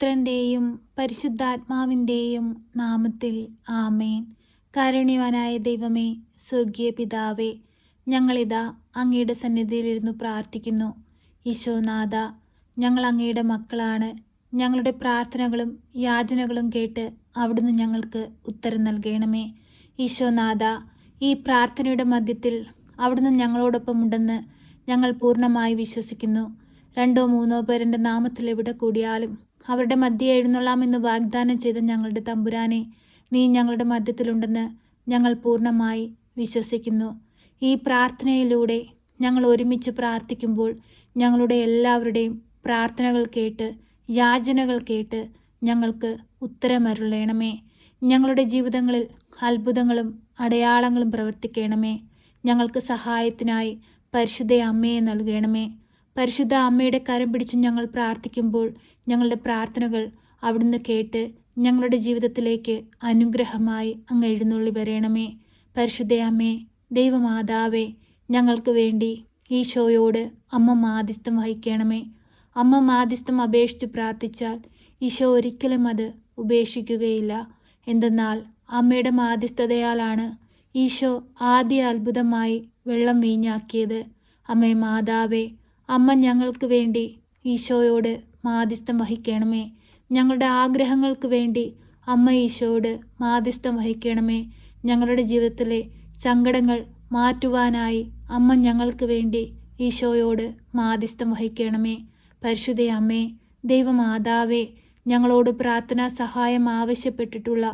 പുത്രൻ്റെയും പരിശുദ്ധാത്മാവിൻ്റെയും നാമത്തിൽ ആമേൻ. കാരുണ്യവാനായ ദൈവമേ, സ്വർഗീയ പിതാവേ, ഞങ്ങളിതാ അങ്ങയുടെ സന്നിധിയിലിരുന്നു പ്രാർത്ഥിക്കുന്നു. ഈശോനാഥ, ഞങ്ങൾ അങ്ങയുടെ മക്കളാണ്. ഞങ്ങളുടെ പ്രാർത്ഥനകളും യാചനകളും കേട്ട് അവിടുന്ന് ഞങ്ങൾക്ക് ഉത്തരം നൽകണമേ. ഈശോനാഥ, ഈ പ്രാർത്ഥനയുടെ മധ്യത്തിൽ അവിടുന്ന് ഞങ്ങളോടൊപ്പമുണ്ടെന്ന് ഞങ്ങൾ പൂർണ്ണമായി വിശ്വസിക്കുന്നു. 2-3 പേരുടെ നാമത്തിൽ എവിടെ കൂടിയാലും അവരുടെ മധ്യേ എഴുന്നള്ളാമെന്ന് വാഗ്ദാനം ചെയ്ത ഞങ്ങളുടെ തമ്പുരാനെ, നീ ഞങ്ങളുടെ മധ്യത്തിലുണ്ടെന്ന് ഞങ്ങൾ പൂർണ്ണമായി വിശ്വസിക്കുന്നു. ഈ പ്രാർത്ഥനയിലൂടെ ഞങ്ങൾ ഒരുമിച്ച് പ്രാർത്ഥിക്കുമ്പോൾ ഞങ്ങളുടെ എല്ലാവരുടെയും പ്രാർത്ഥനകൾ കേട്ട് യാചനകൾ കേട്ട് ഞങ്ങൾക്ക് ഉത്തരമരുളണമേ. ഞങ്ങളുടെ ജീവിതങ്ങളിൽ അത്ഭുതങ്ങളും അടയാളങ്ങളും പ്രവർത്തിക്കണമേ. ഞങ്ങൾക്ക് സഹായത്തിനായി പരിശുദ്ധ അമ്മയെ നൽകണമേ. പരിശുദ്ധ അമ്മയുടെ കരം പിടിച്ച് ഞങ്ങൾ പ്രാർത്ഥിക്കുമ്പോൾ ഞങ്ങളുടെ പ്രാർത്ഥനകൾ അവിടുന്ന് കേട്ട് ഞങ്ങളുടെ ജീവിതത്തിലേക്ക് അനുഗ്രഹമായി അങ്ങ് എഴുന്നള്ളി വരണമേ. പരിശുദ്ധ അമ്മേ, ദൈവമാതാവേ, ഞങ്ങൾക്ക് വേണ്ടി ഈശോയോട് അമ്മ മാധ്യസ്ഥം വഹിക്കണമേ. അമ്മ മാധ്യസ്ഥം അപേക്ഷിച്ച് പ്രാർത്ഥിച്ചാൽ ഈശോ ഒരിക്കലും അത് ഉപേക്ഷിക്കുകയില്ല. എന്തെന്നാൽ അമ്മയുടെ മാധ്യസ്ഥതയാലാണ് ഈശോ ആദ്യ അത്ഭുതമായി വെള്ളം വീഞ്ഞാക്കിയത്. അമ്മേ മാതാവേ, അമ്മ ഞങ്ങൾക്ക് വേണ്ടി ഈശോയോട് മാധ്യസ്ഥം വഹിക്കണമേ. ഞങ്ങളുടെ ആഗ്രഹങ്ങൾക്ക് വേണ്ടി അമ്മ ഈശോയോട് മാധ്യസ്ഥം വഹിക്കണമേ. ഞങ്ങളുടെ ജീവിതത്തിലെ സങ്കടങ്ങൾ മാറ്റുവാനായി അമ്മ ഞങ്ങൾക്ക് വേണ്ടി ഈശോയോട് മാധ്യസ്ഥം വഹിക്കണമേ. പരിശുദ്ധ അമ്മേ, ദൈവമാതാവേ, ഞങ്ങളോട് പ്രാർത്ഥനാ സഹായം ആവശ്യപ്പെട്ടിട്ടുള്ള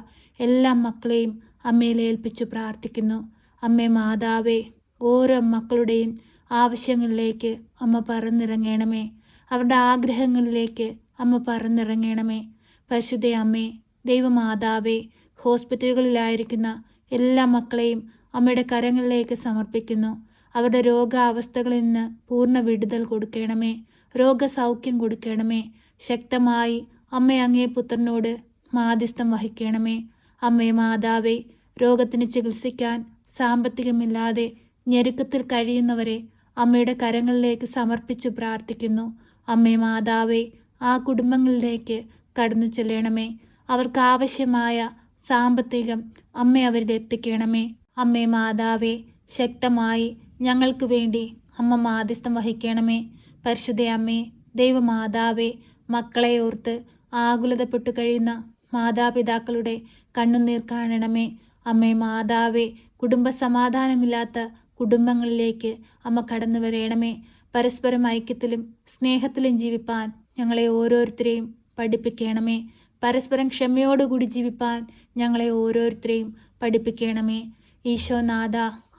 എല്ലാ മക്കളെയും അമ്മയിൽ ഏൽപ്പിച്ചു പ്രാർത്ഥിക്കുന്നു. അമ്മേ മാതാവേ, ഓരോ മക്കളുടെയും ആവശ്യങ്ങളിലേക്ക് അമ്മ പറന്നിറങ്ങണമേ. അവരുടെ ആഗ്രഹങ്ങളിലേക്ക് അമ്മ പറന്നിറങ്ങണമേ. പരിശുദ്ധ അമ്മേ, ദൈവമാതാവേ, ഹോസ്പിറ്റലുകളിലായിരിക്കുന്ന എല്ലാ മക്കളെയും അമ്മയുടെ കരങ്ങളിലേക്ക് സമർപ്പിക്കുന്നു. അവരുടെ രോഗാവസ്ഥകളിൽ നിന്ന് പൂർണ്ണ വിടുതൽ കൊടുക്കണമേ. രോഗസൗഖ്യം കൊടുക്കണമേ. ശക്തമായി അമ്മ അങ്ങേ പുത്രനോട് മാധ്യസ്ഥം വഹിക്കണമേ. അമ്മേ മാതാവേ, രോഗത്തിന് ചികിത്സിക്കാൻ സാമ്പത്തികമില്ലാതെ ഞെരുക്കത്തിൽ കഴിയുന്നവരെ അമ്മയുടെ കരങ്ങളിലേക്ക് സമർപ്പിച്ചു പ്രാർത്ഥിക്കുന്നു. അമ്മേ മാതാവേ, ആ കുടുംബങ്ങളിലേക്ക് കടന്നു ചെല്ലണമേ. അവർക്ക് ആവശ്യമായ സാമ്പത്തികം അമ്മ അവരിൽ എത്തിക്കണമേ. അമ്മേ മാതാവേ, ശക്തമായി ഞങ്ങൾക്ക് വേണ്ടി അമ്മ മാധ്യസ്ഥം വഹിക്കണമേ. പരിശുദ്ധ അമ്മേ, ദൈവമാതാവേ, മക്കളെ ഓർത്ത് ആകുലതപ്പെട്ടു കഴിയുന്ന മാതാപിതാക്കളുടെ കണ്ണുനീർ കാണണമേ. അമ്മേ മാതാവേ, കുടുംബ സമാധാനമില്ലാത്ത കുടുംബങ്ങളിലേക്ക് അമ്മ കടന്നു വരണമേ. പരസ്പരം ഐക്യത്തിലും സ്നേഹത്തിലും ജീവിപ്പാൻ ഞങ്ങളെ ഓരോരുത്തരെയും പഠിപ്പിക്കണമേ. പരസ്പരം ക്ഷമയോടുകൂടി ജീവിപ്പാൻ ഞങ്ങളെ ഓരോരുത്തരെയും പഠിപ്പിക്കണമേ. ഈശോനാഥ,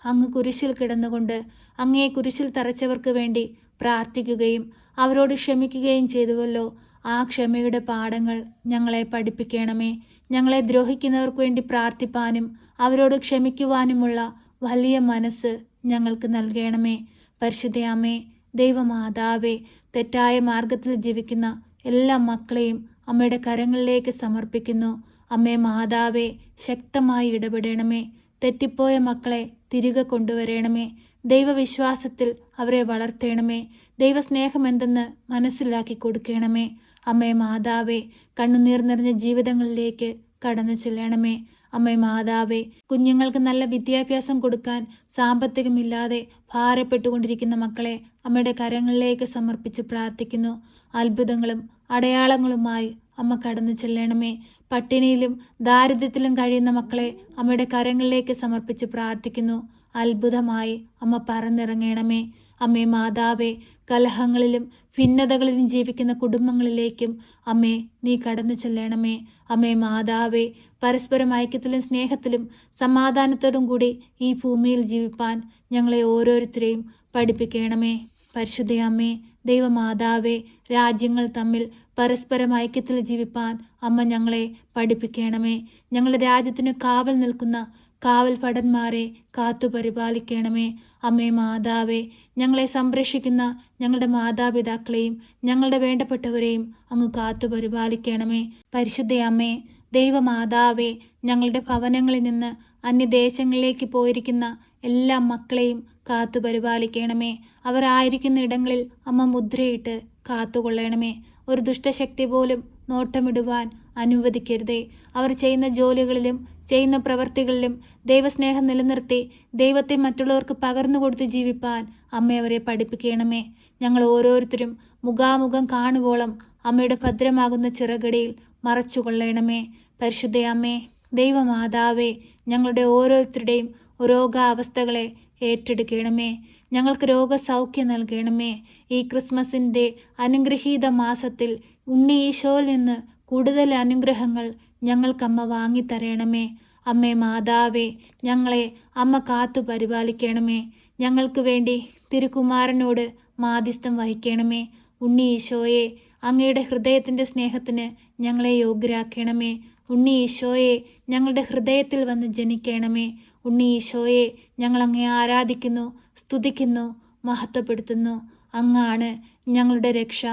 അങ്ങ് കുരിശിൽ കിടന്നുകൊണ്ട് അങ്ങേ കുരിശിൽ തറച്ചവർക്ക് വേണ്ടി പ്രാർത്ഥിക്കുകയും അവരോട് ക്ഷമിക്കുകയും ചെയ്തുവല്ലോ. ആ ക്ഷമയുടെ പാഠങ്ങൾ ഞങ്ങളെ പഠിപ്പിക്കണമേ. ഞങ്ങളെ ദ്രോഹിക്കുന്നവർക്ക് വേണ്ടി പ്രാർത്ഥിപ്പാനും അവരോട് ക്ഷമിക്കുവാനുമുള്ള വലിയ മനസ്സ് ഞങ്ങൾക്ക് നൽകണമേ. പരിശുദ്ധ അമ്മേ, ദൈവമാതാവേ, തെറ്റായ മാർഗത്തിൽ ജീവിക്കുന്ന എല്ലാ മക്കളെയും അമ്മയുടെ കരങ്ങളിലേക്ക് സമർപ്പിക്കുന്നു. അമ്മേ മാതാവേ, ശക്തമായി ഇടപെടണമേ. തെറ്റിപ്പോയ മക്കളെ തിരികെ കൊണ്ടുവരണമേ. ദൈവവിശ്വാസത്തിൽ അവരെ വളർത്തണമേ. ദൈവസ്നേഹം എന്തെന്ന് മനസ്സിലാക്കി കൊടുക്കണമേ. അമ്മേ മാതാവേ, കണ്ണുനീർ നിറഞ്ഞ ജീവിതങ്ങളിലേക്ക് കടന്നു ചെല്ലണമേ. അമ്മേ മാതാവേ, കുഞ്ഞുങ്ങൾക്ക് നല്ല വിദ്യാഭ്യാസം കൊടുക്കാൻ സാമ്പത്തികമില്ലാതെ ഭാരപ്പെട്ടുകൊണ്ടിരിക്കുന്ന മക്കളെ അമ്മയുടെ കരങ്ങളിലേക്ക് സമർപ്പിച്ച് പ്രാർത്ഥിക്കുന്നു. അത്ഭുതങ്ങളും അടയാളങ്ങളുമായി അമ്മ കടന്നു ചെല്ലണമേ. പട്ടിണിയിലും ദാരിദ്ര്യത്തിലും കഴിയുന്ന മക്കളെ അമ്മയുടെ കരങ്ങളിലേക്ക് സമർപ്പിച്ച് പ്രാർത്ഥിക്കുന്നു. അത്ഭുതമായി അമ്മ പറന്നിറങ്ങണമേ. അമ്മേ മാതാവേ, കലഹങ്ങളിലും ഭിന്നതകളിലും ജീവിക്കുന്ന കുടുംബങ്ങളിലേക്കും അമ്മേ നീ കടന്നു ചെല്ലണമേ. അമ്മേ മാതാവേ, പരസ്പരം ഐക്യത്തിലും സ്നേഹത്തിലും സമാധാനത്തോടും കൂടി ഈ ഭൂമിയിൽ ജീവിപ്പാൻ ഞങ്ങളെ ഓരോരുത്തരെയും പഠിപ്പിക്കണമേ. പരിശുദ്ധ അമ്മേ, ദൈവമാതാവേ, രാജ്യങ്ങൾ തമ്മിൽ പരസ്പരം ഐക്യത്തിൽ ജീവിപ്പാൻ അമ്മ ഞങ്ങളെ പഠിപ്പിക്കണമേ. ഞങ്ങളുടെ രാജ്യത്തിന് കാവൽ നിൽക്കുന്ന കാവൽ ഭടന്മാരെ കാത്തു പരിപാലിക്കണമേ. അമ്മേ മാതാവേ, ഞങ്ങളെ സംരക്ഷിക്കുന്ന ഞങ്ങളുടെ മാതാപിതാക്കളെയും ഞങ്ങളുടെ വേണ്ടപ്പെട്ടവരെയും അങ്ങ് കാത്തു പരിപാലിക്കണമേ. പരിശുദ്ധ അമ്മേ, ദൈവമാതാവേ, ഞങ്ങളുടെ ഭവനങ്ങളിൽ നിന്ന് അന്യദേശങ്ങളിലേക്ക് പോയിരിക്കുന്ന എല്ലാ മക്കളെയും കാത്തു പരിപാലിക്കണമേ. അവർ ആയിരിക്കുന്ന ഇടങ്ങളിൽ അമ്മ മുദ്രയിട്ട് കാത്തുകൊള്ളണമേ. ഒരു ദുഷ്ടശക്തി പോലും നോട്ടമിടുവാൻ അനുവദിക്കരുതേ. അവർ ചെയ്യുന്ന ജോലികളിലും ചെയ്യുന്ന പ്രവൃത്തികളിലും ദൈവസ്നേഹം നിലനിർത്തി ദൈവത്തെ മറ്റുള്ളവർക്ക് പകർന്നു കൊടുത്ത് ജീവിപ്പാൻ അമ്മ അവരെ പഠിപ്പിക്കണമേ. ഞങ്ങൾ ഓരോരുത്തരും മുഖാമുഖം കാണുവോളം അമ്മയുടെ ഭദ്രമാകുന്ന ചിറകടിയിൽ മറച്ചുകൊള്ളണമേ. പരിശുദ്ധ അമ്മേ, ദൈവമാതാവേ, ഞങ്ങളുടെ ഓരോരുത്തരുടെയും രോഗാവസ്ഥകളെ ഏറ്റെടുക്കണമേ. ഞങ്ങൾക്ക് രോഗസൗഖ്യം നൽകണമേ. ഈ ക്രിസ്മസിൻ്റെ അനുഗ്രഹീത മാസത്തിൽ ഉണ്ണി ഈശോയിൽ നിന്ന് കൂടുതൽ അനുഗ്രഹങ്ങൾ ഞങ്ങൾക്കമ്മ വാങ്ങിത്തരണമേ. അമ്മേ മാതാവേ, ഞങ്ങളെ അമ്മ കാത്തു പരിപാലിക്കണമേ. ഞങ്ങൾക്ക് വേണ്ടി തിരുക്കുമാരനോട് മാധ്യസ്ഥം വഹിക്കണമേ. ഉണ്ണി ഈശോയെ, അങ്ങയുടെ ഹൃദയത്തിൻ്റെ സ്നേഹത്തിന് ഞങ്ങളെ യോഗ്യരാക്കണമേ. ഉണ്ണി ഈശോയെ, ഞങ്ങളുടെ ഹൃദയത്തിൽ വന്ന് ജനിക്കണമേ. ഉണ്ണി ഈശോയെ, ഞങ്ങൾ അങ്ങയെ ആരാധിക്കുന്നു, സ്തുതിക്കുന്നു, മഹത്വപ്പെടുത്തുന്നു. അങ്ങാണ് ഞങ്ങളുടെ രക്ഷ.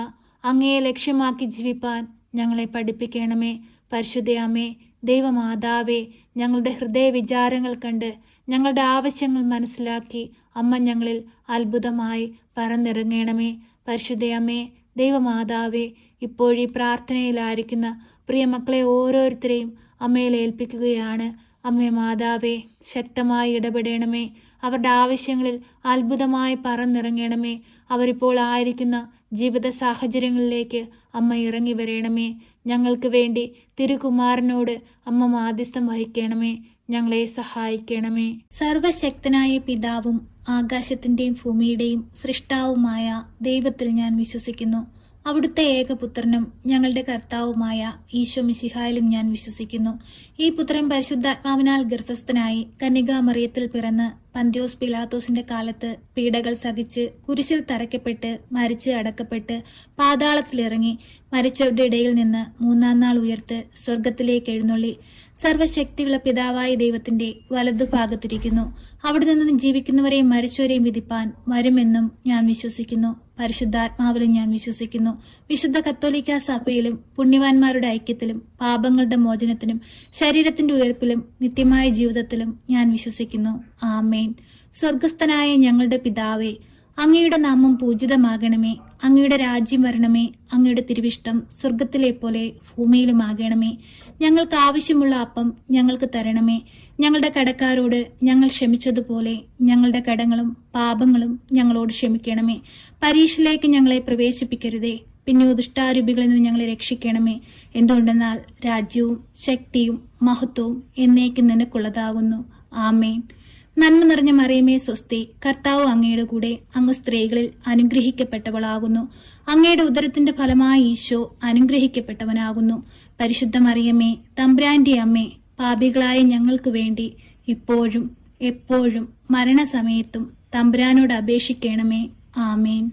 അങ്ങയെ ലക്ഷ്യമാക്കി ജീവിപ്പാൻ ഞങ്ങളെ പഠിപ്പിക്കണമേ. പരിശുദ്ധ അമ്മേ, ദൈവമാതാവേ, ഞങ്ങളുടെ ഹൃദയ വിചാരങ്ങൾ കണ്ട് ഞങ്ങളുടെ ആവശ്യങ്ങൾ മനസ്സിലാക്കി അമ്മ ഞങ്ങളിൽ അത്ഭുതമായി പറന്നിറങ്ങണമേ. പരിശുദ്ധ അമ്മേ, ദൈവമാതാവേ, ഇപ്പോഴീ പ്രാർത്ഥനയിലായിരിക്കുന്ന പ്രിയ മക്കളെ ഓരോരുത്തരെയും അമ്മയിൽ ഏൽപ്പിക്കുകയാണ്. അമ്മേ മാതാവേ, ശക്തമായി ഇടപെടണമേ. അവരുടെ ആവശ്യങ്ങളിൽ അത്ഭുതമായി പറന്നിറങ്ങണമേ. അവരിപ്പോൾ ആയിരിക്കുന്ന ജീവിത സാഹചര്യങ്ങളിലേക്ക് അമ്മ ഇറങ്ങി വരണമേ. ഞങ്ങൾക്ക് വേണ്ടി തിരുകുമാരനോട് അമ്മ മാധ്യസ്ഥം വഹിക്കണമേ. ഞങ്ങളെ സഹായിക്കണമേ. സർവശക്തനായ പിതാവും ആകാശത്തിൻ്റെയും ഭൂമിയുടെയും സൃഷ്ടാവുമായ ദൈവത്തിൽ ഞാൻ വിശ്വസിക്കുന്നു. അവിടുത്തെ ഏകപുത്രനും ഞങ്ങളുടെ കർത്താവുമായ ഈശോ മിശിഹായിലും ഞാൻ വിശ്വസിക്കുന്നു. ഈ പുത്രൻ പരിശുദ്ധാത്മാവിനാൽ ഗർഭസ്ഥനായി കന്യകാമറിയത്തിൽ പിറന്ന് പന്ത്യോസ് പിലാത്തോസിന്റെ കാലത്ത് പീഡകൾ സഹിച്ച് കുരിശിൽ തറയ്ക്കപ്പെട്ട് മരിച്ച് അടക്കപ്പെട്ട് പാതാളത്തിലിറങ്ങി മരിച്ചവരുടെ ഇടയിൽ നിന്ന് മൂന്നാം നാൾ ഉയർത്ത് സ്വർഗത്തിലേക്ക് എഴുന്നള്ളി സർവശക്തിയുള്ള പിതാവായ ദൈവത്തിന്റെ വലതുഭാഗത്തിരിക്കുന്നു. അവിടെ നിന്ന് ജീവിക്കുന്നവരെയും മരിച്ചവരെയും വിധിപ്പാൻ വരുമെന്നും ഞാൻ വിശ്വസിക്കുന്നു. പരിശുദ്ധാത്മാവിലും ഞാൻ വിശ്വസിക്കുന്നു. വിശുദ്ധ കത്തോലിക്ക സഭയിലും പുണ്യവാന്മാരുടെ ഐക്യത്തിലും പാപങ്ങളുടെ മോചനത്തിനും ശരീരത്തിന്റെ ഉയർപ്പിലും നിത്യമായ ജീവിതത്തിലും ഞാൻ വിശ്വസിക്കുന്നു. ആമേൻ. സ്വർഗസ്ഥനായ ഞങ്ങളുടെ പിതാവേ, അങ്ങയുടെ നാമം പൂജിതമാകണമേ. അങ്ങയുടെ രാജ്യം വരണമേ. അങ്ങയുടെ തിരുവിഷ്ടം സ്വർഗത്തിലെ പോലെ ഭൂമിയിലുമാകണമേ. ഞങ്ങൾക്ക് ആവശ്യമുള്ള അപ്പം ഞങ്ങൾക്ക് തരണമേ. ഞങ്ങളുടെ കടക്കാരോട് ഞങ്ങൾ ക്ഷമിച്ചതുപോലെ ഞങ്ങളുടെ കടങ്ങളും പാപങ്ങളും ഞങ്ങളോട് ക്ഷമിക്കണമേ. പരീക്ഷയിലേക്ക് ഞങ്ങളെ പ്രവേശിപ്പിക്കരുതേ, പിന്നെ ദുഷ്ടാരൂപികളിൽ നിന്ന് ഞങ്ങളെ രക്ഷിക്കണമേ. എന്തുകൊണ്ടെന്നാൽ രാജ്യവും ശക്തിയും മഹത്വവും എന്നേക്കും നിനക്കുള്ളതാകുന്നു. ആമേൻ. നന്മ നിറഞ്ഞ മറിയമേ സ്വസ്തി, കർത്താവ് അങ്ങയുടെ കൂടെ, അങ്ങ് സ്ത്രീകളിൽ അനുഗ്രഹിക്കപ്പെട്ടവളാകുന്നു. അങ്ങയുടെ ഉദരത്തിന്റെ ഫലമായ ഈശോ അനുഗ്രഹിക്കപ്പെട്ടവനാകുന്നു. പരിശുദ്ധ മറിയമേ, തമ്പുരാന്റെ അമ്മേ, പാപികളായ ഞങ്ങൾക്ക് വേണ്ടി ഇപ്പോഴും എപ്പോഴും മരണസമയത്തും തമ്പുരാനോട് അപേക്ഷിക്കണമേ. ആമേൻ.